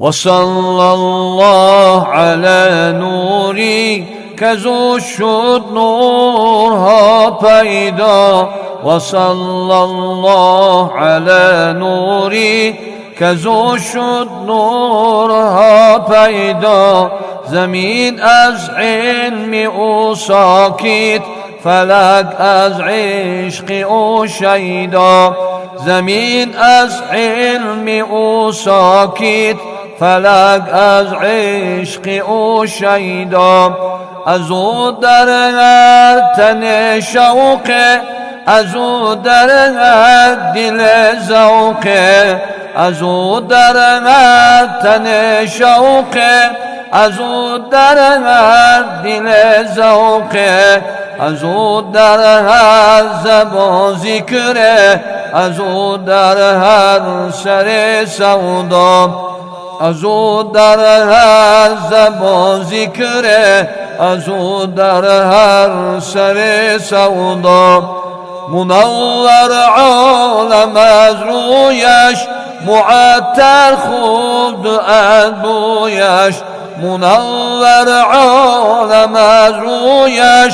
وصلى الله على نوری که زو شد نورها پیدا. وصلى الله على نوری که زو شد نورها پیدا. زمین از علم او ساکت، فلک از عشق او شیدا. زمین از علم او ساکت، فلک از عشق او شیدا. از او در هر تن شوقه، از او در هر دل ذوقه. از او در هر تن شوقه، از او در هر دل ذوقه. از او در هر زبان ذکره، از او در هر سر سودا. از او در هر زبان ذکره، از او در هر سر سودا. منور عالم از رویش، معطر خود از بویش. منور عالم از رویش،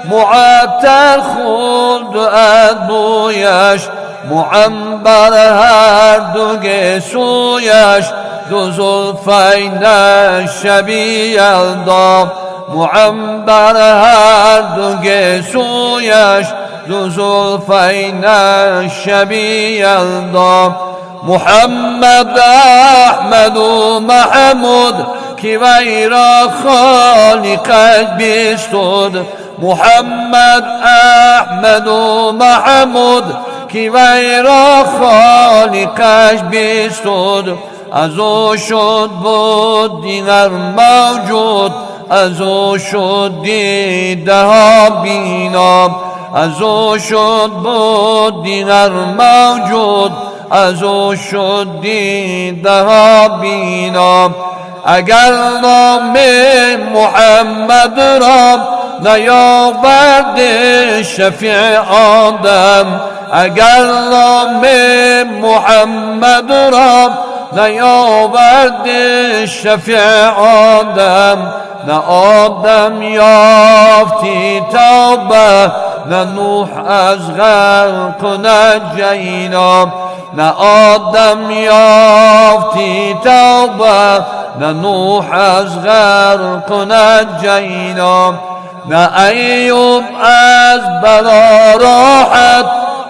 معطر خود از بویش. معنبر هر دو گیسویش، دو زلفینش شبیه یلدا. معنبر هر دو گیسویش، دو زلفینش شبیه یلدا. محمد احمد و محمود که وی را خالقش بستود. محمد احمد و محمود که وی را خالقش بستود. از او شد بود دیگر موجود، از او شد دیده ها بینا. از او شد بود دیگر موجود، از او شد دیده ها بینا. اگر نام محمد را نیاورد شفیع آدم، اگر نام محمد را نیاورد شفیع آدم. نه آدم یافتی توبه، نه نوح از غرق نجینا. نه آدم یافتی توبه، نه نوح از غرق نجینا. نه ایوب از بلا راحت،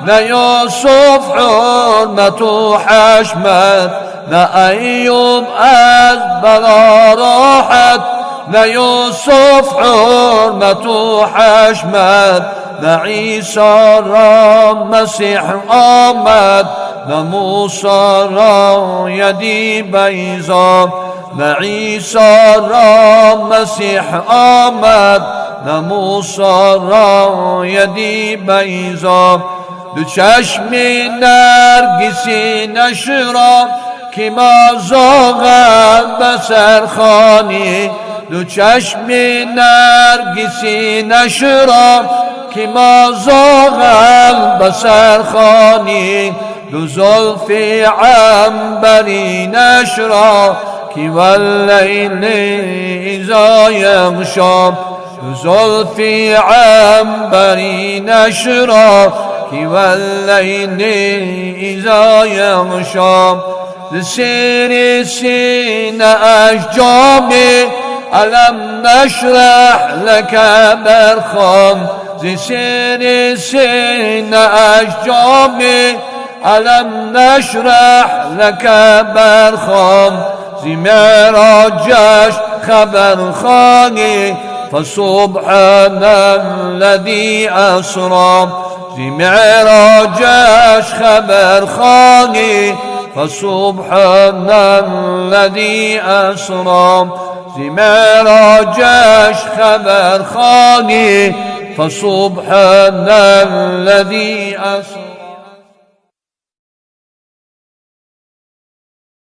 نه یوسف حرمت و حشمت. نه ایوب از بلا راحت، نه یوسف حرمت و حشمت. نه عیسی را مسیح آمد، نه موسی را یدی بیضا. نه عیسی را مسیح آمد، نه موسی را یدی بیضا. دو چشم نرگسی نشرا که ما زاغد بسر خانی. دو چشم نرگسی نشرا که ما زاغد بسر خانی. دو زلف عنبری نشرا که واللیل اذا یغشا. دو زلف عنبری نشرا که واللیل اذا یغشا. سیر سینه اش جامه علم نشرح لك برخام. سیر سینه اش جامه علم نشرح لك برخام. زی معراجش خبر خانی، فسبحان الذي أسرى. زی معراجش خبر خانی، فسبحان الذي أسرى. زی معراجش خبر خانی، فسبحان الذي أسرى.